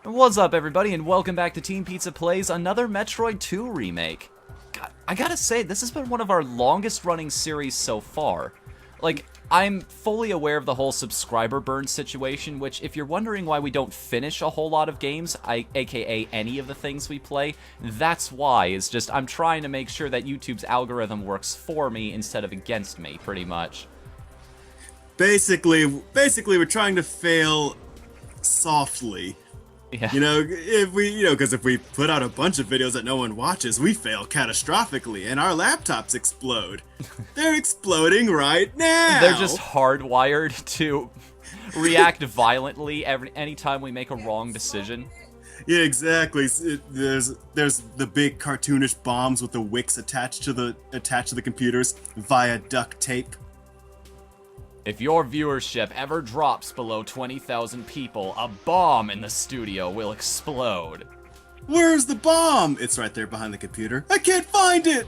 What's up, everybody, and welcome back to Team Pizza Plays another Metroid 2 remake. God, I gotta say, this has been one of our longest-running series so far. Like, I'm fully aware of the whole subscriber burn situation, which, if you're wondering why we don't finish a whole lot of games, aka any of the things we play, that's why. It's just, I'm trying to make sure that YouTube's algorithm works for me instead of against me, pretty much. Basically, we're trying to fail softly. Yeah. Because if we put out a bunch of videos that no one watches, we fail catastrophically, and our laptops explode. They're exploding right now! They're just hardwired to react violently anytime we make a wrong decision. Yeah, exactly. There's the big cartoonish bombs with the wicks attached to the computers via duct tape. If your viewership ever drops below 20,000 people, a bomb in the studio will explode. Where's the bomb? It's right there behind the computer. I can't find it!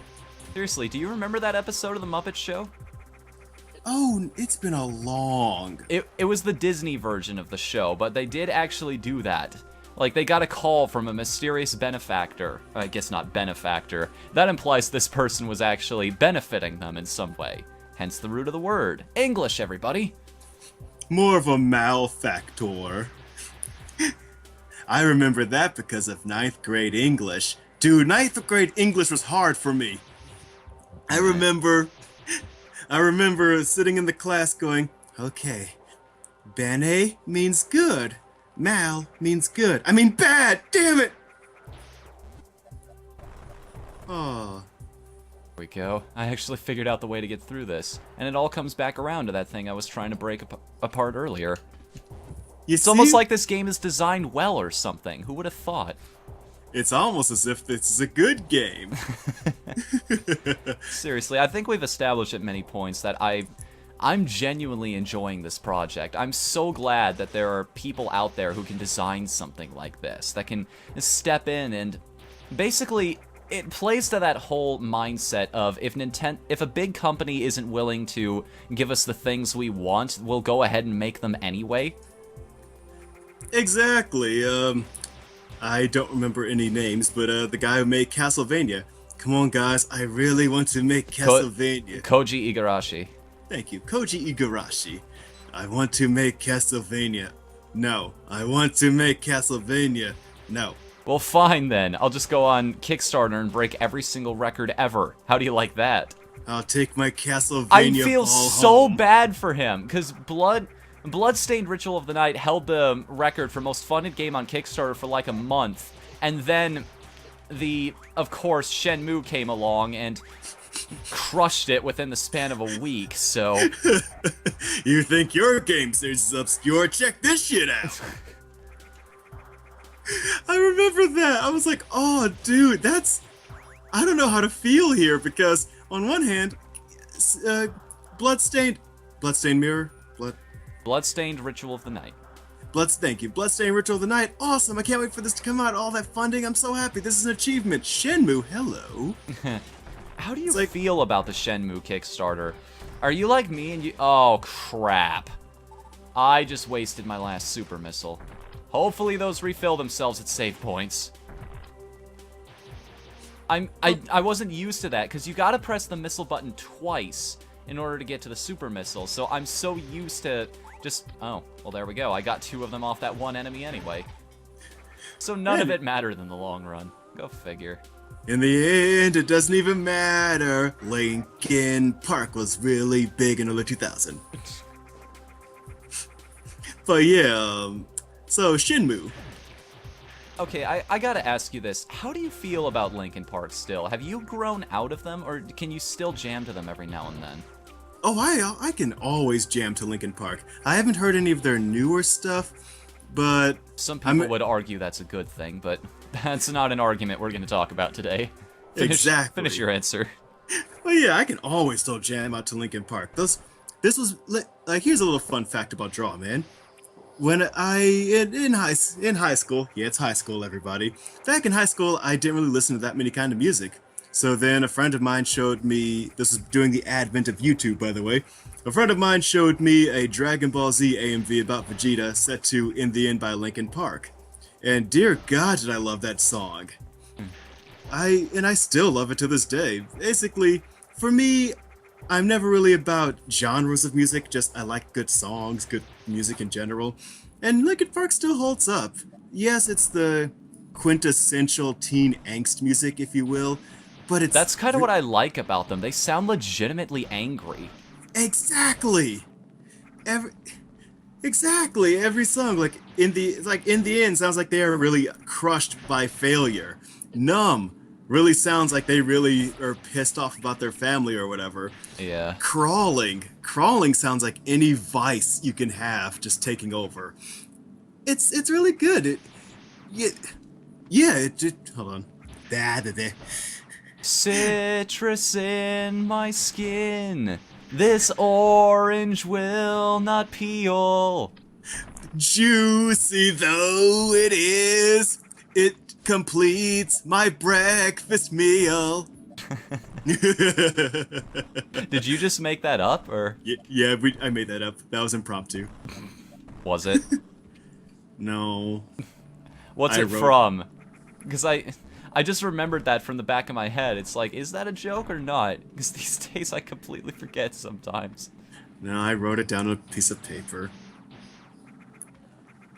Seriously, do you remember that episode of The Muppet Show? Oh, it's been a long... It was the Disney version of the show, but they did actually do that. Like, they got a call from a mysterious benefactor. I guess not benefactor. That implies this person was actually benefiting them in some way. Hence the root of the word. English, everybody. More of a malfactor. I remember that because of 9th grade English. Dude, 9th grade English was hard for me. I remember sitting in the class going, okay, bene means good. Mal means good. I mean bad, damn it! Oh. There we go. I actually figured out the way to get through this. And it all comes back around to that thing I was trying to break apart earlier. It's almost like this game is designed well or something. Who would have thought? It's almost as if this is a good game. Seriously, I think we've established at many points that I'm genuinely enjoying this project. I'm so glad that there are people out there who can design something like this, that can step in and basically... It plays to that whole mindset of if a big company isn't willing to give us the things we want, we'll go ahead and make them anyway. Exactly. I don't remember any names, but the guy who made Castlevania. Come on, guys, I really want to make Castlevania. Koji Igarashi. Thank you, Koji Igarashi. I want to make Castlevania. No. I want to make Castlevania. No. Well, fine then. I'll just go on Kickstarter and break every single record ever. How do you like that? I'll take my Castlevania I feel ball so home. bad for him, because Bloodstained Ritual of the Night held the record for most funded game on Kickstarter for like a month, and then of course, Shenmue came along and crushed it within the span of a week, so... You think your game series is obscure? Check this shit out! I remember that. I was like, oh, dude, I don't know how to feel here, because on one hand, Bloodstained Mirror? Bloodstained Ritual of the Night. Thank you. Bloodstained Ritual of the Night. Awesome. I can't wait for this to come out. All that funding. I'm so happy. This is an achievement. Shenmue, hello. How do you feel about the Shenmue Kickstarter? Are you like me and you... Oh, crap. I just wasted my last super missile. Hopefully those refill themselves at save points. I wasn't used to that, because you gotta press the missile button twice in order to get to the super missile, so I'm so used to just... Oh, well there we go. I got 2 of them off that one enemy anyway. So none of it mattered in the long run. Go figure. In the end, it doesn't even matter. Linkin Park was really big in early 2000. But yeah, so, Shenmue. Okay, I gotta ask you this. How do you feel about Linkin Park still? Have you grown out of them, or can you still jam to them every now and then? Oh, I can always jam to Linkin Park. I haven't heard any of their newer stuff, but... Some people would argue that's a good thing, but that's not an argument we're gonna talk about today. Exactly. Finish your answer. Well, yeah, I can always still jam out to Linkin Park. This was... Like, here's a little fun fact about Draw, man. When in high school, yeah, it's high school, everybody. Back in high school, I didn't really listen to that many kind of music. So then a friend of mine showed me, this is during the advent of YouTube, by the way. A friend of mine showed me a Dragon Ball Z AMV about Vegeta set to In the End by Linkin Park. And dear God, did I love that song. I still love it to this day. Basically, for me, I'm never really about genres of music, just I like good songs, good music in general. And Linkin Park still holds up. Yes, it's the quintessential teen angst music, if you will, but That's kind of what I like about them. They sound legitimately angry. exactly. Every exactly every song, like in the end, sounds like they are really crushed by failure. Numb really sounds like they really are pissed off about their family or whatever. Yeah. Crawling sounds like any vice you can have just taking over. It's really good. Yeah, hold on. Da, da, da. Citrus in my skin. This orange will not peel. Juicy though it is, it completes my breakfast meal. Did you just make that up, or Yeah, I made that up. That was impromptu. was it? No. What's I it wrote- from? Because I just remembered that from the back of my head. It's like, is that a joke or not? Because these days I completely forget sometimes. No, I wrote it down on a piece of paper.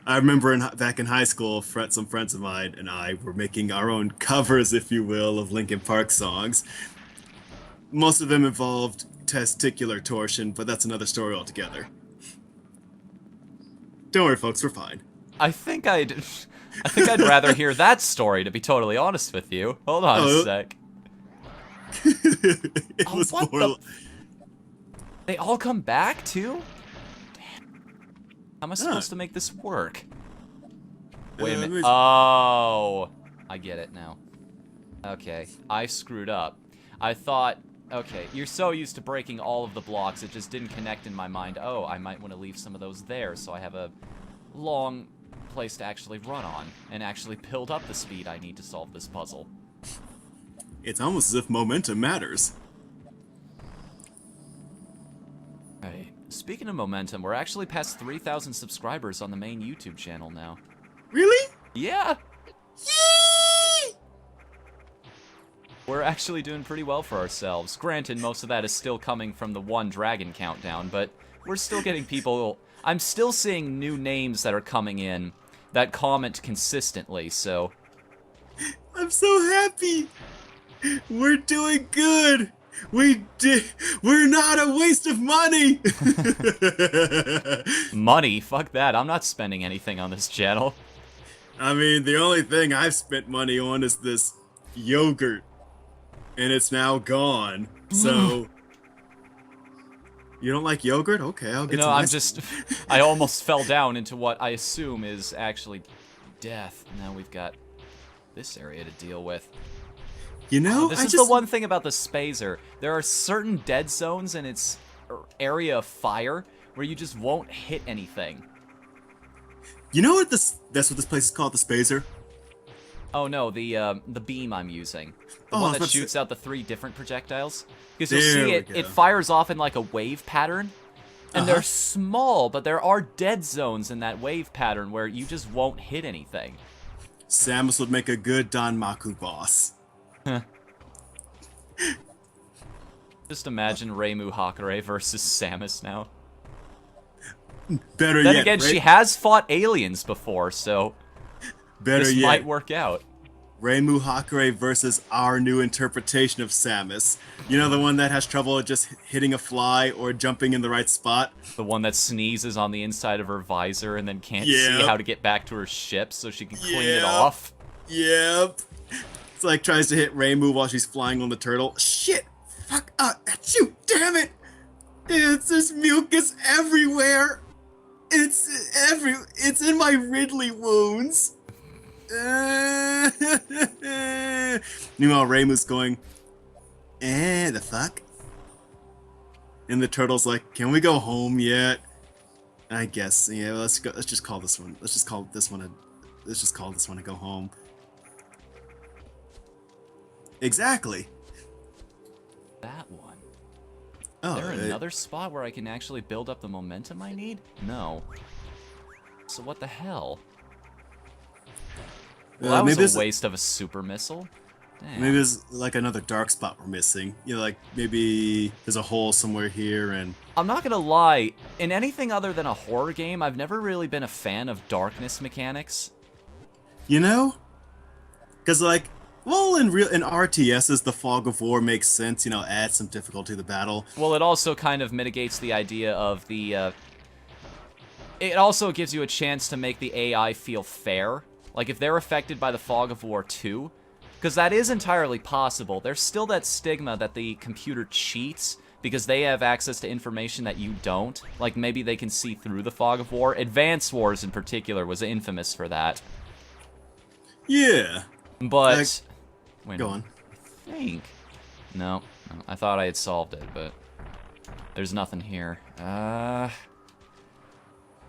I remember back in high school, some friends of mine and I were making our own covers, if you will, of Linkin Park songs. Most of them involved testicular torsion, but that's another story altogether. Don't worry, folks, we're fine. I think I'd rather hear that story, to be totally honest with you. Hold on a sec. It Oh, was what more. the? They all come back too? How am I supposed to make this work? Wait a minute. Oh, I get it now. Okay, I screwed up. I thought, okay, you're so used to breaking all of the blocks, it just didn't connect in my mind. Oh, I might want to leave some of those there so I have a long place to actually run on and actually build up the speed I need to solve this puzzle. It's almost as if momentum matters. Right. Speaking of momentum, we're actually past 3,000 subscribers on the main YouTube channel now. Really? Yeah! Yee! We're actually doing pretty well for ourselves. Granted, most of that is still coming from the one dragon countdown, but we're still getting people... I'm still seeing new names that are coming in that comment consistently, so... I'm so happy. We're doing good. We're not a waste of money. Money? Fuck that. I'm not spending anything on this channel. I mean, the only thing I've spent money on is this yogurt, and it's now gone. So, you don't like yogurt? Okay, I'll get No, some. I'm just... I almost fell down into what I assume is actually death. Now we've got this area to deal with. You know, This is the one thing about the Spazer. There are certain dead zones in its area of fire where you just won't hit anything. You know what that's what this place is called, the Spazer? Oh no, the beam I'm using. The Oh, I one was that about to shoots say- out the 3 different projectiles. Because you'll There see we it go. fires off in like a wave pattern. And they're small, but there are dead zones in that wave pattern where you just won't hit anything. Samus would make a good Danmaku boss. Just imagine Reimu Hakurei versus Samus now. Better Then yet, again, she has fought aliens before, so better this yet, might work out. Reimu Hakurei versus our new interpretation of Samus. You know, the one that has trouble just hitting a fly or jumping in the right spot? The one that sneezes on the inside of her visor and then can't see Yep. how to get back to her ship so she can clean it Yep. off. Yep. It's like tries to hit Reimu while she's flying on the turtle. Shit! Fuck! Shoot! Damn it! There's mucus everywhere! It's in my Ridley wounds! Meanwhile, Reimu's going, the fuck? And the turtle's like, can we go home yet? I guess, yeah, let's go. Let's just call this one. Let's just call this one a go home. Exactly. That one. Oh, Is there another spot where I can actually build up the momentum I need? No. So what the hell? Well, that maybe was it's a waste of a super missile. Damn. maybe there's like another dark spot we're missing. You know, like maybe there's a hole somewhere here, and I'm not gonna lie, in anything other than a horror game, I've never really been a fan of darkness mechanics. you know, because like, well, in RTSs, the fog of war makes sense. You know, add some difficulty to the battle. Well, it also kind of mitigates the idea of the, it also gives you a chance to make the AI feel fair. Like, if they're affected by the fog of war too, because that is entirely possible, there's still that stigma that the computer cheats because they have access to information that you don't. Like, maybe they can see through the fog of war. Advance Wars, in particular, was infamous for that. Yeah. But... Like, wait, go on. I think... No, I thought I had solved it, but... There's nothing here.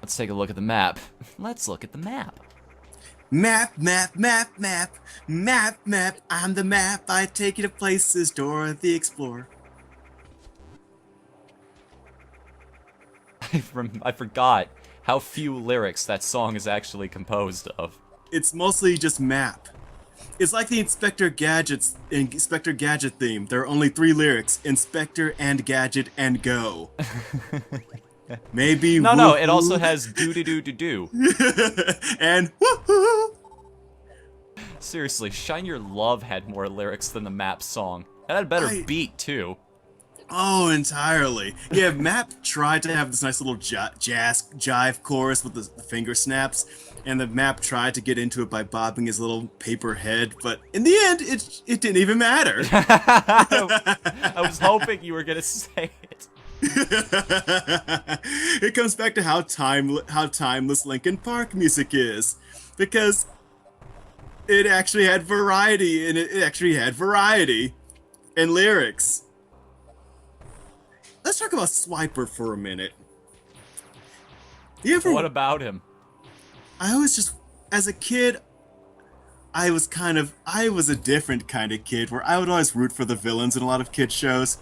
Let's take a look at the map. Let's look at the map. Map, map, map, map, map, map. I'm the map. I take you to places. Dora the Explorer. I forgot how few lyrics that song is actually composed of. It's mostly just map. It's like the Inspector Gadget theme. There are only 3 lyrics: Inspector and Gadget and go. Maybe No, it also has do-do-do-do-do. and woohoo. Seriously, Shine Your Love had more lyrics than the map song. It had a better beat, too. Oh, entirely. Yeah, Map tried to have this nice little jazz jive chorus with the finger snaps, and the Map tried to get into it by bobbing his little paper head, but in the end, it didn't even matter. I was hoping you were gonna say it. It comes back to how timeless Linkin Park music is, because it actually had variety, and it actually had variety in lyrics. Let's talk about Swiper for a minute. What about him? I always just, as a kid, I was a different kind of kid where I would always root for the villains in a lot of kid shows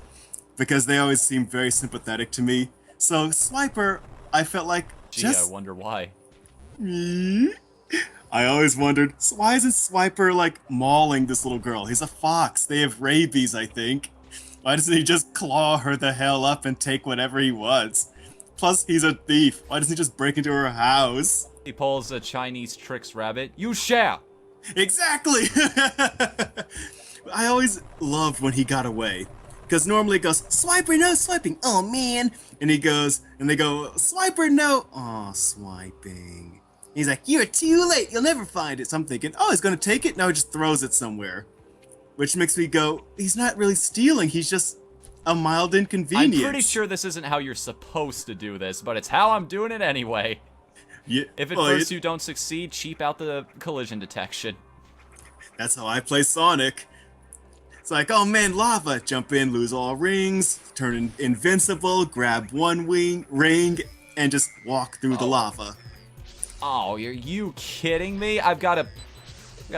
because they always seemed very sympathetic to me. So Swiper, I felt like I wonder why. I always wondered, why isn't Swiper like mauling this little girl? He's a fox. They have rabies, I think. Why doesn't he just claw her the hell up and take whatever he wants? Plus, he's a thief. Why doesn't he just break into her house? He pulls a Chinese tricks rabbit. You shall! Exactly! I always loved when he got away. Because normally it goes, Swiper, no swiping. Oh, man. And they go, Swiper, no. Oh, swiping. And he's like, you're too late. You'll never find it. So I'm thinking, oh, he's going to take it? No, he just throws it somewhere. Which makes me go, he's not really stealing, he's just a mild inconvenience. I'm pretty sure this isn't how you're supposed to do this, but it's how I'm doing it anyway. Yeah, if at first you don't succeed, cheap out the collision detection. That's how I play Sonic. It's like, oh man, lava, jump in, lose all rings, turn invincible, grab one ring, and just walk through the lava. Oh, are you kidding me? I've gotta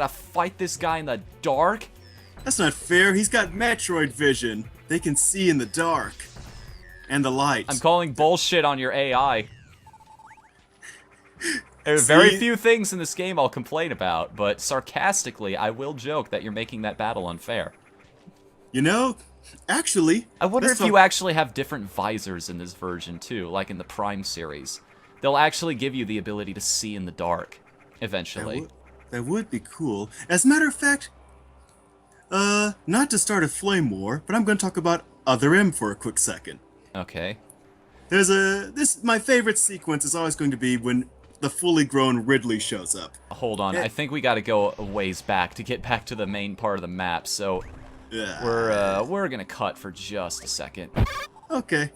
fight this guy in the dark? That's not fair. He's got Metroid vision. They can see in the dark. And the light. I'm calling bullshit on your AI. There are very few things in this game I'll complain about, but sarcastically, I will joke that you're making that battle unfair. You know, actually... I wonder if you actually have different visors in this version, too, like in the Prime series. They'll actually give you the ability to see in the dark, eventually. That would be cool. As a matter of fact... not to start a flame war, but I'm going to talk about Other M for a quick second. Okay. My favorite sequence is always going to be when the fully grown Ridley shows up. Hold on, I think we got to go a ways back to get back to the main part of the map, so we're going to cut for just a second. Okay.